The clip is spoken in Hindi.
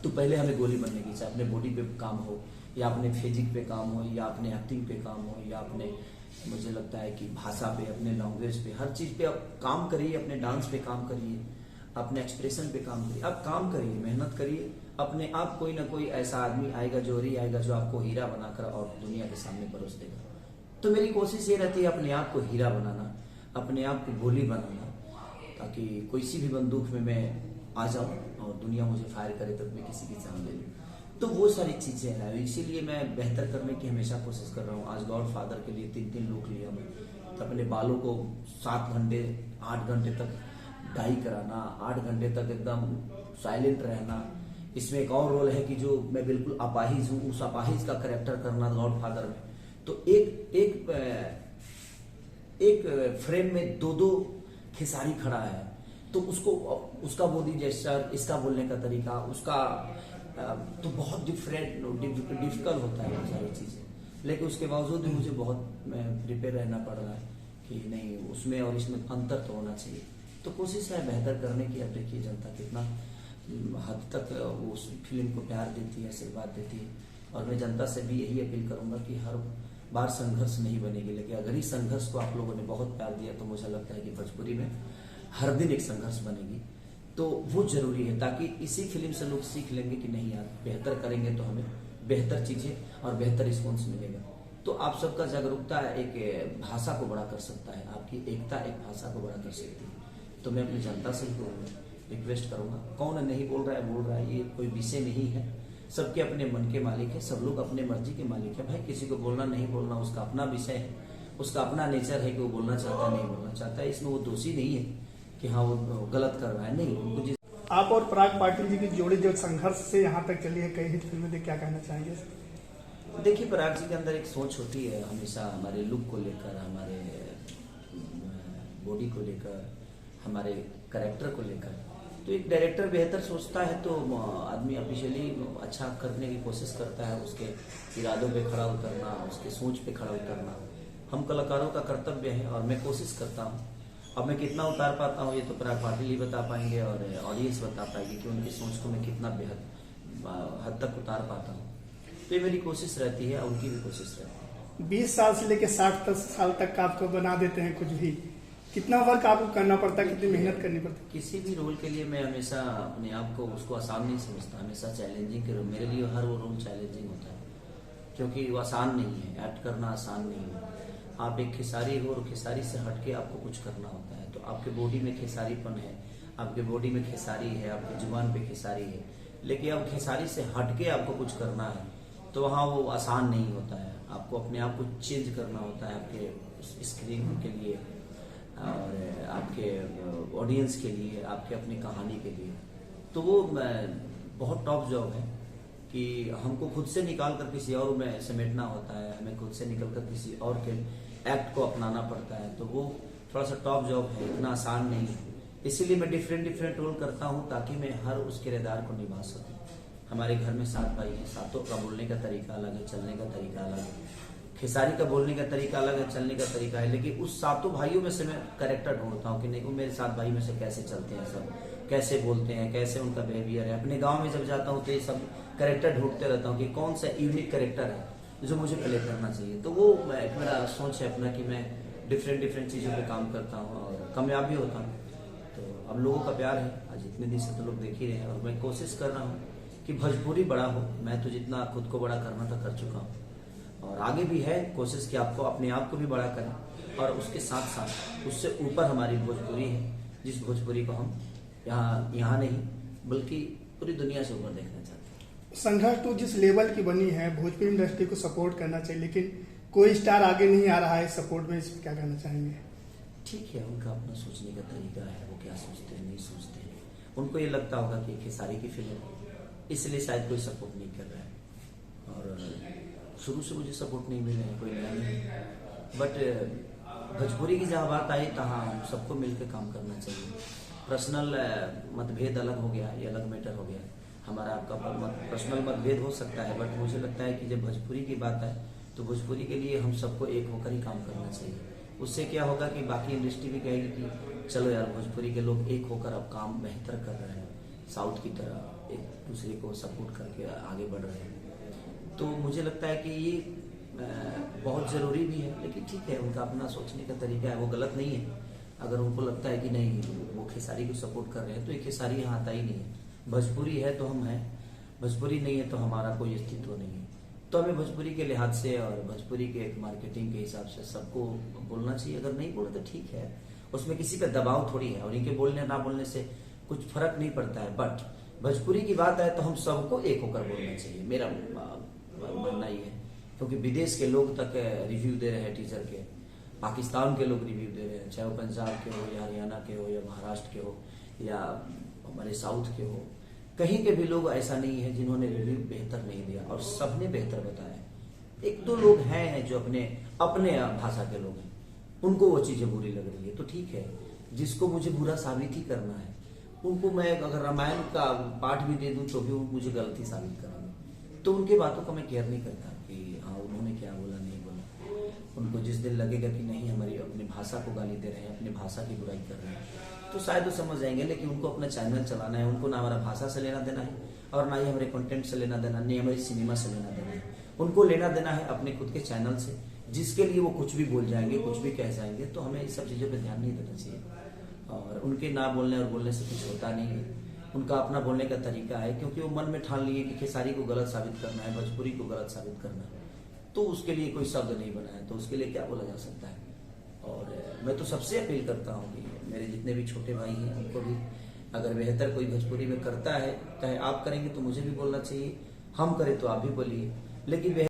तो पहले हमें गोली बनने की, चाहे अपने बॉडी पे काम हो या अपने फिजिक पे काम हो या अपने एक्टिंग पे काम हो या अपने, मुझे लगता है कि भाषा पे, अपने लैंग्वेज पे, हर चीज़ पे आप काम करिए, अपने डांस पे काम करिए, अपने एक्सप्रेशन पे काम करिए, आप काम करिए, मेहनत करिए, अपने आप कोई ना कोई ऐसा आदमी आएगा, जोहरी आएगा जो आपको हीरा बनाकर और दुनिया के सामने परोस देगा। तो मेरी कोशिश ये रहती है अपने आप को हीरा बनाना, अपने आप को गोली बनाना, ताकि कोई सी भी बंदूक में मैं आ जाऊं और दुनिया मुझे फायर करे तब मैं किसी की जान ले लूं। तो वो सारी चीजें हैं, इसीलिए मैं बेहतर करने की हमेशा कोशिश कर रहा हूँ। आज गॉड फादर के लिए 3-3 लुक लिया मैं, तो अपने बालों को 7 घंटे 8 घंटे तक डाई कराना, 8 घंटे तक एकदम साइलेंट रहना। इसमें एक और रोल है कि जो मैं बिल्कुल अपाहिज हूँ, उस अपाहिज का करेक्टर करना गॉड फादर में। तो एक फ्रेम में 2-2 खेसारी खड़ा है, तो उसको, उसका बॉडी जेस्चर, इसका बोलने का तरीका, उसका तो बहुत डिफिकल्ट होता है वो सारी चीजें। लेकिन उसके बावजूद भी मुझे बहुत प्रिपेयर रहना पड़ रहा है कि नहीं, उसमें और इसमें अंतर तो होना चाहिए। तो कोशिश है बेहतर करने की। अब देखिए जनता कितना हद तक उस फिल्म को प्यार देती है, आशीर्वाद देती है। और मैं जनता से भी यही अपील करूंगा कि हर बार संघर्ष नहीं बनेगी, लेकिन अगर इस संघर्ष को आप लोगों ने बहुत प्यार दिया तो मुझे लगता है कि भोजपुरी में हर दिन एक संघर्ष बनेगी। तो वो जरूरी है, ताकि इसी फिल्म से लोग सीख लेंगे कि नहीं यार, बेहतर करेंगे तो हमें बेहतर चीजें और बेहतर रिस्पॉन्स मिलेगा। तो आप सबका जागरूकता एक भाषा को बड़ा कर सकता है, आपकी एकता एक भाषा को बड़ा कर सकती है। तो मैं अपनी जनता से रिक्वेस्ट करूंगा, कौन नहीं बोल रहा है बोल रहा है, ये कोई विषय नहीं है। सबके अपने मन के मालिक है, सब लोग अपने मर्जी के मालिक है। भाई किसी को बोलना नहीं बोलना उसका अपना विषय है, उसका अपना नेचर है कि वो बोलना चाहता है, नहीं बोलना चाहता है। इसमें वो दोषी नहीं है कि हाँ वो गलत कर रहा है, नहीं। उनको आप और पराग पाटिल जी की जोड़ी जो संघर्ष से यहाँ तक चली है, कई हिट फिल्में देख, क्या कहना चाहेंगे? देखिए, पराग जी के अंदर एक सोच होती है हमेशा, हमारे लुक को लेकर, हमारे बॉडी को लेकर, हमारे कैरेक्टर को लेकर। तो एक डायरेक्टर बेहतर सोचता है तो आदमी ऑफिशियली अच्छा करने की कोशिश करता है, उसके इरादों पे खड़ा उतरना, उसके सोच पे खड़ा उतरना हम कलाकारों का कर्तव्य है। और मैं कोशिश करता हूँ। अब मैं कितना उतार पाता हूँ ये तो पराग पाटिल ही बता पाएंगे और ऑडियंस बता पाएगी कि उनकी सोच को मैं कितना बेहद हद तक उतार पाता हूँ। तो ये मेरी कोशिश रहती है, उनकी भी कोशिश रहती है। 20 साल से लेकर 60 साल तक का आपको बना देते हैं कुछ भी, कितना वर्क आपको करना पड़ता है, कितनी मेहनत करनी पड़ती है? किसी भी रोल के लिए मैं हमेशा अपने आप को उसको आसान नहीं समझता, हमेशा चैलेंजिंग के रोल। मेरे लिए हर वो रोल चैलेंजिंग होता है, क्योंकि वो आसान नहीं है, एक्ट करना आसान नहीं है। आप एक खेसारी हो और खेसारी से हटके आपको कुछ करना होता है, तो आपके बॉडी में खेसारीपन है, आपके बॉडी में खेसारी है, आपकी जुबान पे खेसारी है। लेकिन अब खेसारी से हटके आपको कुछ करना है तो वहाँ वो आसान नहीं होता है। आपको अपने आप को चेंज करना होता है, आपके स्क्रीन के लिए और आपके ऑडियंस के लिए, आपके अपनी कहानी के लिए। तो वो बहुत टॉप जॉब है कि हमको खुद से निकाल कर किसी और में समेटना होता है, हमें खुद से निकल कर किसी और के एक्ट को अपनाना पड़ता है। तो वो थोड़ा सा टॉप जॉब है, इतना आसान नहीं है। इसीलिए मैं डिफरेंट रोल करता हूँ ताकि मैं हर उस किरदार को निभा सकूँ। हमारे घर में 7 भाई हैं, 7 का बोलने का तरीका अलग है, चलने का तरीका अलग है। खेसारी का बोलने का तरीका अलग है, चलने का तरीका है। लेकिन उस 7 भाइयों में से मैं कैरेक्टर ढूंढता हूँ कि नहीं, वो मेरे 7 भाई में से कैसे चलते हैं, सब कैसे बोलते हैं, कैसे उनका बिहेवियर है। अपने गाँव में जब जाता हूँ तो ये सब कैरेक्टर ढूंढते रहता हूँ कि कौन सा यूनिक कैरेक्टर है जो मुझे प्ले करना चाहिए। तो वो एक मेरा सोच है अपना कि मैं डिफरेंट चीज़ों पे काम करता हूँ और कामयाब भी होता हूँ। तो अब लोगों का प्यार है, आज इतने दिन से तो लोग देख ही रहे हैं और मैं कोशिश कर रहा हूँ कि भोजपुरी बड़ा हो। मैं तो जितना खुद को बड़ा करना था कर चुका हूँ और आगे भी है कोशिश कि आपको अपने आप को भी बड़ा करें और उसके साथ साथ उससे ऊपर हमारी भोजपुरी है, जिस भोजपुरी को हम यहाँ नहीं बल्कि पूरी दुनिया से ऊपर देखना चाहते हैं। संघर्ष तो जिस लेवल की बनी है, भोजपुरी इंडस्ट्री को सपोर्ट करना चाहिए, लेकिन कोई स्टार आगे नहीं आ रहा है सपोर्ट में, इस पर क्या कहना चाहेंगे? ठीक है, उनका अपना सोचने का तरीका है, वो क्या सोचते हैं नहीं सोचते हैं। उनको ये लगता होगा कि खेसारी की फिल्म इसलिए शायद कोई सपोर्ट नहीं कर रहा है और शुरू से मुझे सपोर्ट नहीं मिले हैं, कोई नया नहीं। बट भोजपुरी की जहाँ बात आई तहाँ सबको मिलकर काम करना चाहिए। पर्सनल मतभेद अलग हो गया, ये अलग मैटर हो गया। हमारा आपका पर्सनल मतभेद हो सकता है, बट मुझे लगता है कि जब भोजपुरी की बात है तो भोजपुरी के लिए हम सबको एक होकर ही काम करना चाहिए। उससे क्या होगा कि बाकी इंडस्ट्री भी कहेगी कि चलो यार भोजपुरी के लोग एक होकर अब काम बेहतर कर रहे हैं, साउथ की तरह एक दूसरे को सपोर्ट करके आगे बढ़ रहे हैं। तो मुझे लगता है कि ये बहुत ज़रूरी भी है, लेकिन ठीक है, उनका अपना सोचने का तरीका है, वो गलत नहीं है। अगर उनको लगता है कि नहीं वो खेसारी को सपोर्ट कर रहे हैं तो ये खेसारी यहाँ आता ही नहीं है। भोजपुरी है तो हम हैं, भोजपुरी नहीं है तो हमारा कोई अस्तित्व नहीं है। तो हमें भोजपुरी के लिहाज से और भोजपुरी के एक मार्केटिंग के हिसाब से सबको बोलना चाहिए। अगर नहीं बोले तो ठीक है, उसमें किसी पे दबाव थोड़ी है, और इनके बोलने ना बोलने से कुछ फर्क नहीं पड़ता है। बट भोजपुरी की बात है तो हम सबको एक होकर बोलना चाहिए, मेरा मानना ये है। क्योंकि विदेश के लोग तक रिव्यू दे रहे हैं टीजर के, पाकिस्तान के लोग रिव्यू दे रहे हैं, चाहे वो पंजाब के हो या हरियाणा के हो या महाराष्ट्र के हो या हमारे साउथ के हो, कहीं के भी लोग ऐसा नहीं है जिन्होंने रिव्यू बेहतर नहीं दिया, और सबने बेहतर बताया। एक दो लोग हैं जो अपने भाषा के लोग हैं, उनको वो चीजें बुरी लग रही है, तो ठीक है। जिसको मुझे बुरा साबित ही करना है, उनको मैं अगर रामायण का पाठ भी दे दूं तो भी वो मुझे गलती साबित करेंगे। तो उनके बातों को मैं केयर नहीं करता कि हाँ उन्होंने क्या बोला नहीं बोला। उनको जिस दिन लगेगा कि नहीं हमारी अपनी भाषा को गाली दे रहे हैं, अपनी भाषा की बुराई कर रहे हैं, तो शायद वो समझ जाएंगे। लेकिन उनको अपना चैनल चलाना है, उनको ना हमारा भाषा से लेना देना है और ना ही हमारे कंटेंट से लेना देना, नहीं हमारी सिनेमा से लेना देना है। उनको लेना देना है अपने खुद के चैनल से, जिसके लिए वो कुछ भी बोल जाएंगे, कुछ भी कह जाएंगे। तो हमें इस सब चीज़ों पर ध्यान नहीं देना चाहिए। और उनके ना बोलने और बोलने से कुछ होता नहीं है, उनका अपना बोलने का तरीका है। क्योंकि वो मन में ठान लिए कि खेसारी को गलत साबित करना है, भोजपुरी को गलत साबित करना है, तो उसके लिए कोई शब्द नहीं बना है, तो उसके लिए क्या बोला जा सकता है। और मैं तो सबसे अपील करता हूँ कि मेरे जितने भी छोटे भाई हैं उनको भी, अगर बेहतर कोई भोजपुरी में करता है, चाहे आप करेंगे तो मुझे भी बोलना चाहिए, हम करें तो आप भी बोलिए, लेकिन